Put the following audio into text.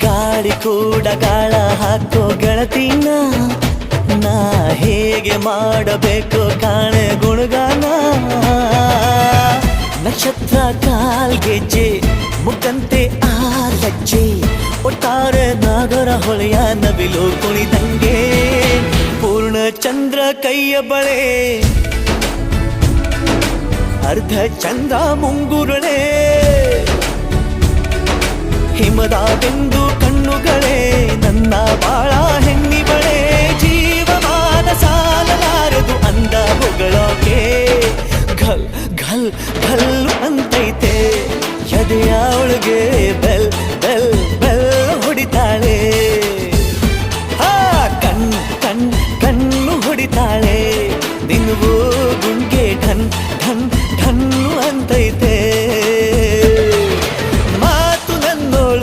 ಗಾಳಿ ಕೂಡ ಗಾಳ ಹಾಕೋ ಗೆಳತಿನ ನಾ ಹೇಗೆ ಮಾಡಬೇಕು ಕಾಣೆ ಗುಣಗಾನ ನಕ್ಷತ್ರ ಕಾಲ್ಗೆಜ್ಜೆ ಮುಖಂತೆ ಆಲಜ್ಜೆ ಒಟ್ಟಾರೆ ನಾಗರ ಹೊಳೆಯ ನವಿಲು ಕುಣಿದಂಗೆ ಪೂರ್ಣ ಚಂದ್ರ ಕೈಯ ಬಳೆ ಅರ್ಧ ಚಂದ್ರ ಮುಂಗುರುಳೆ ಹಿಮದ ಬಿಂದು ಕಣ್ಣುಗಳೇ ನನ್ನ ಬಾಳ ಹೆಣ್ಣಿಬಳೆ ಜೀವಮಾನ ಸಾಲಲಾರದು ಅಂದ ಹೊಗಳೋಕೆ ಘಲ್ ಘಲ್ ಘಲ್ ಅಂತೈತೆ ಎದೆಯ ಒಳಗೆ